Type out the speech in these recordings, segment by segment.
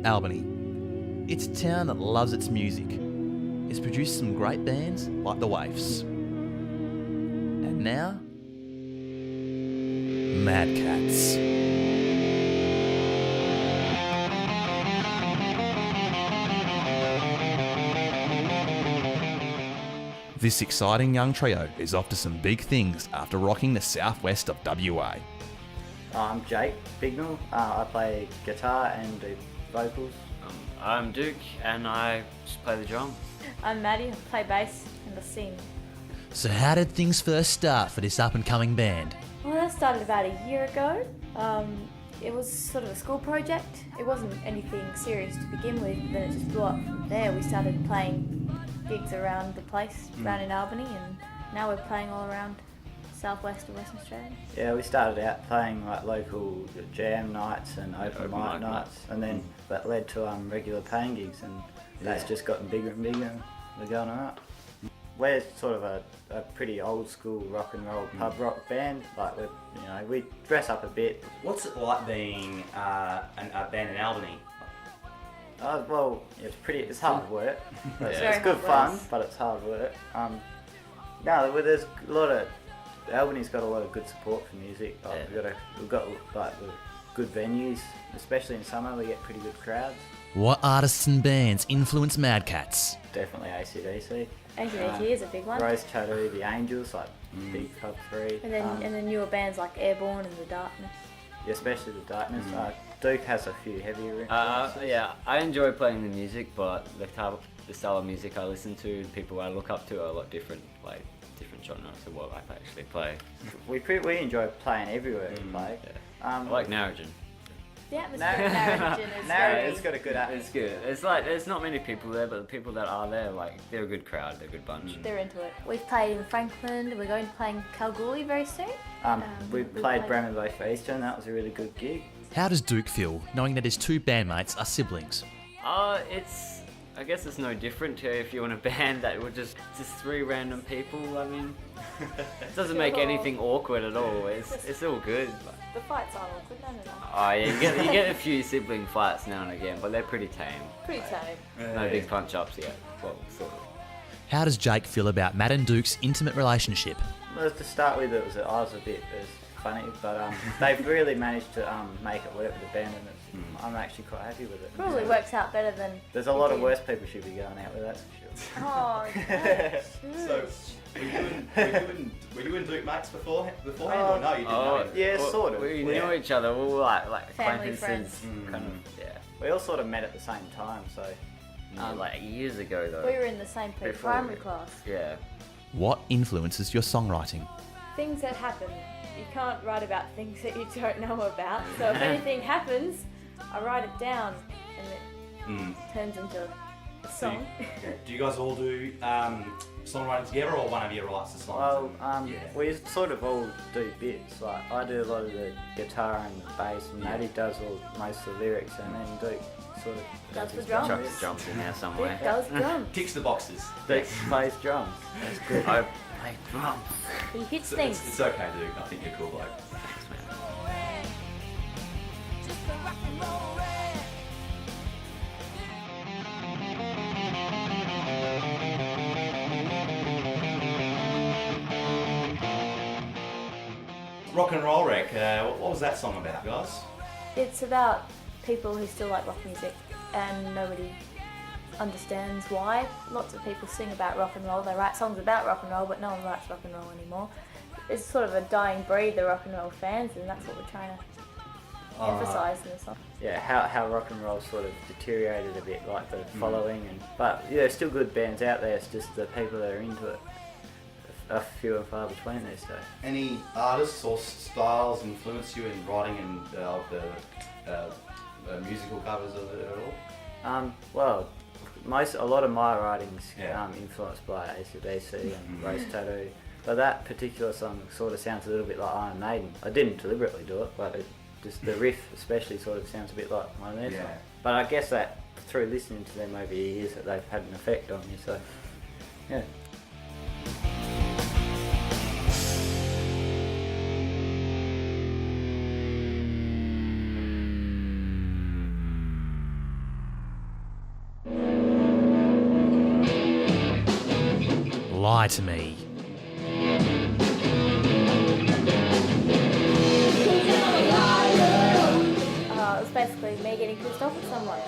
Albany. It's a town that loves its music. It's produced some great bands like the Waifs. And now, Mad Cats. This exciting young trio is off to some big things after rocking the southwest of WA. I'm Jake Bignell. I play guitar and do vocals. I'm Duke and I just play the drums. I'm Maddie, I play bass and I sing. So how did things first start for this up-and-coming band? Well, that started about a year ago. It was sort of a school project. It wasn't anything serious to begin with, then it just blew up from there. We started playing gigs around the place, around in Albany, and now we're playing all around southwest of Western Australia. Yeah, we started out playing like local jam nights and open mic nights, and then that led to regular paying gigs, and that's just gotten bigger and bigger. And we're going alright. We're sort of a pretty old school rock and roll pub rock band. Like we dress up a bit. What's it like being a band in Albany? Well, it's hard work. It's Very good hard fun, work. but it's hard work. There's a lot of Albany's got a lot of good support for music. We've got good venues, especially in summer. We get pretty good crowds. What artists and bands influence Mad Cats? Definitely AC/DC. AC/DC is a big one. Rose Tattoo, The Angels, like big Pub 3. And then newer bands like Airborne and The Darkness. Yeah, especially The Darkness. Duke has a few heavier influences. Yeah, I enjoy playing the music, but the style of music I listen to, the people I look up to are a lot different, like different genres of what I actually play. We enjoy playing everywhere we play. Yeah. I like Narrogin. The atmosphere of Narrogin is very... It's got a good atmosphere. It's good. It's like there's not many people there, but the people that are there, like they're a good crowd. They're a good bunch. They're into it. We've played in Franklin. We're going to play in Kalgoorlie very soon. We played Bremen Bay for Easter, and that was a really good gig. How does Duke feel knowing that his two bandmates are siblings? I guess it's no different to if you're in a band that were just three random people. I mean, it doesn't make anything awkward at all. It's all good. The fights aren't awkward, no. Oh yeah, you get a few sibling fights now and again, but they're pretty tame. Pretty tame. No big punch-ups yet. Well, sort of. How does Jake feel about Matt and Duke's intimate relationship? Well, to start with, I was a bit funny, but they've really managed to make it work with the band, and I'm actually quite happy with it. Probably works out better than... There's a lot of worse people should be going out with, that's for sure. Oh, So, were you and Duke mates beforehand, or no? You didn't know him? Yeah, sort of. We knew each other. We were like Family acquaintances, friends. kind of. Yeah. We all sort of met at the same time, so... Like years ago though. we were in the same Before, primary class. Yeah. What influences your songwriting? Things that happen. You can't write about things that you don't know about. So if anything happens, I write it down and it turns into a song. Do you guys all do songwriting together, or one of you writes the songs? Well, we sort of all do bits. Like I do a lot of the guitar and the bass, and Maddie does most of the lyrics, and then Duke sort of Does the his drums. Chuck his drums in there somewhere. It does drums. Ticks the boxes. Duke plays drums. That's good. I play drums. He hits So things. it's okay, Duke. I think you're cool, bloke. Thanks, man. Rock and Roll Wreck. What was that song about, guys? It's about people who still like rock music and nobody understands why. Lots of people sing about rock and roll. They write songs about rock and roll, but no one writes rock and roll anymore. It's sort of a dying breed, the rock and roll fans, and that's what we're trying to emphasise in the song. Yeah, how rock and roll sort of deteriorated a bit, like the following, but yeah, there's still good bands out there. It's just the people that are into it are few and far between these days. Any artists or styles influence you in writing and the musical covers of it at all? Well, a lot of my writings influenced by AC/DC and Rose Tattoo, but that particular song sort of sounds a little bit like Iron Maiden. I didn't deliberately do it, but just the riff especially sort of sounds a bit like one of their songs. But I guess that through listening to them over the years that they've had an effect on me, so yeah. Lie to Me. It was basically me getting pissed off at someone.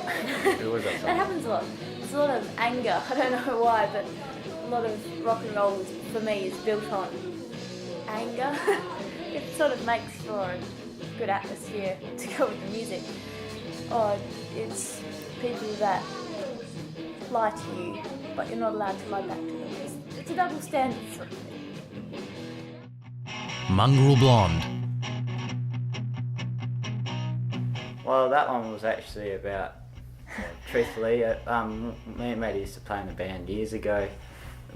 Who was that That song? happens a lot. It's a lot of anger. I don't know why, but a lot of rock and roll for me is built on anger. It sort of makes for a good atmosphere to go with the music. Or it's people that lie to you, but you're not allowed to lie back to them. It's a double standard sort of thing. Mongrel Blonde. Well, that one was actually about, truthfully, me and Maddie used to play in a band years ago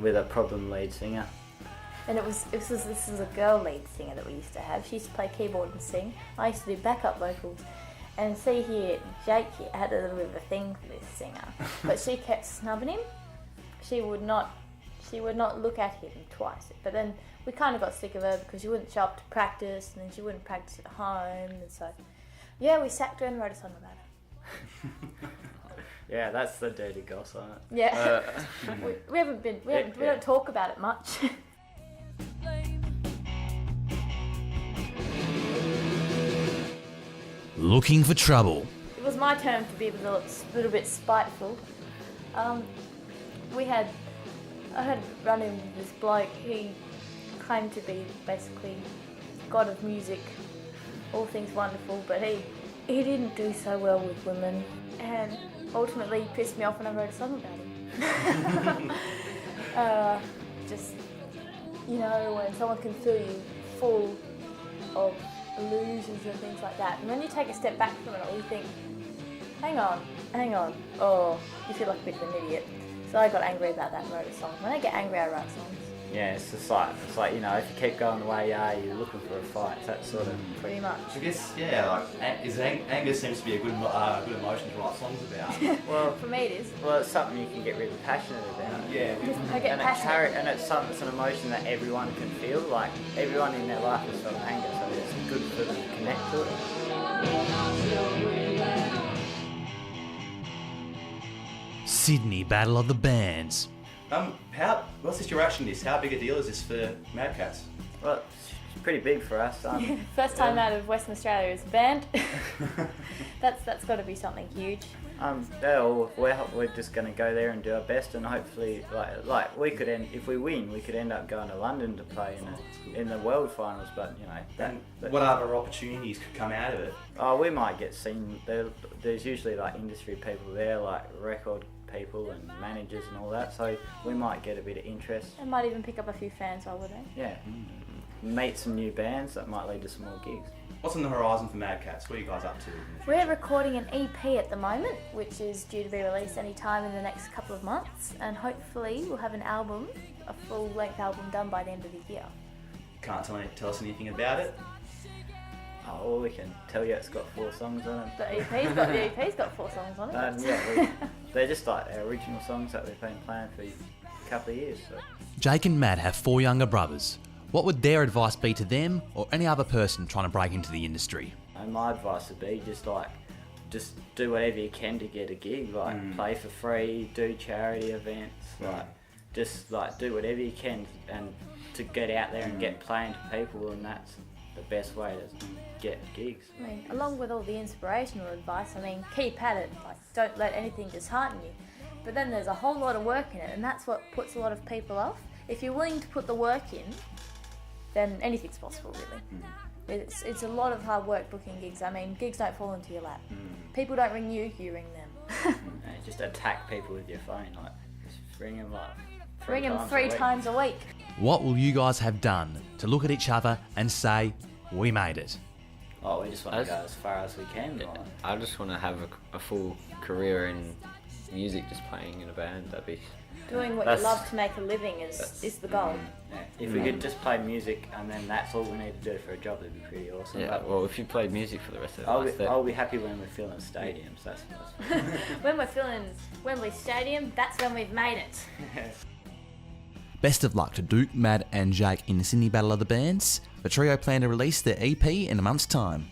with a problem lead singer. And this was a girl lead singer that we used to have. She used to play keyboard and sing. I used to do backup vocals. And see here, Jake here had a little bit of a thing for this singer, but she kept snubbing him. She would not look at him twice. But then we kind of got sick of her because she wouldn't show up to practice, and then she wouldn't practice at home, and so yeah, we sacked her and wrote a song about her. Yeah, that's the dirty gossip on it. Yeah, we don't talk about it much. Looking for Trouble. It was my turn to be a little bit spiteful. I had run into this bloke. He claimed to be basically god of music, all things wonderful, but he didn't do so well with women, and ultimately he pissed me off and I wrote a song about him. Just, when someone can fill you full of illusions and things like that, and when you take a step back from it all, you think, hang on, you feel like a bit of an idiot. So I got angry about that and wrote a song. When I get angry, I write songs. Yeah, it's like if you keep going the way you are, you're looking for a fight. That sort of. Pretty much. I guess, anger seems to be a good emotion to write songs about. Well, For me, it is. well, it's something you can get really passionate about. Yeah. I get passionate. And it's an emotion that everyone can feel. Like everyone in their life has felt anger, so it's good for them to connect to it. Sydney Battle of the Bands. What's this direction? How big a deal is this for Mad Cats? Well, it's pretty big for us. First time out of Western Australia as a band. That's got to be something huge. We're just going to go there and do our best, and hopefully, like we could if we win, we could end up going to London to play in the world finals. But What other opportunities could come out of it? Oh, we might get seen. There's usually like industry people there, like record people and managers and all that. So we might get a bit of interest. They might even pick up a few fans while we're there. Yeah, meet some new bands that might lead to some more gigs. What's on the horizon for Mad Cats? What are you guys up to? We're recording an EP at the moment, which is due to be released any time in the next couple of months, and hopefully we'll have an album, a full-length album done by the end of the year. Can't tell us anything about it. Oh, we can tell you it's got 4 songs on it. The EP's got 4 songs on it. Yeah, they're just like our original songs that we've been playing for a couple of years. So. Jake and Matt have 4 younger brothers. What would their advice be to them or any other person trying to break into the industry? And my advice would be just do whatever you can to get a gig. Play for free, do charity events. Do whatever you can and to get out there and get playing to people, and that's the best way to get gigs. I mean, along with all the inspirational advice, keep at it. Don't let anything dishearten you. But then there's a whole lot of work in it, and that's what puts a lot of people off. If you're willing to put the work in, then anything's possible, really. It's a lot of hard work booking gigs. Gigs don't fall into your lap. People don't ring you, you ring them. Just attack people with your phone, just ring them Ring them 3 times a week. What will you guys have done to look at each other and say, we made it? Oh, we just want to go as far as we can. I just want to have a full career in music, just playing in a band. That'd be... Doing what you love to make a living is the goal. Yeah. If we could just play music and then that's all we need to do for a job, that'd be pretty awesome. Yeah, well, if you played music for the rest of the life, I'll be happy when we're filling stadiums. That's When we're filling Wembley Stadium, that's when we've made it. Best of luck to Duke, Mad and Jake in the Sydney Battle of the Bands. The trio plan to release their EP in a month's time.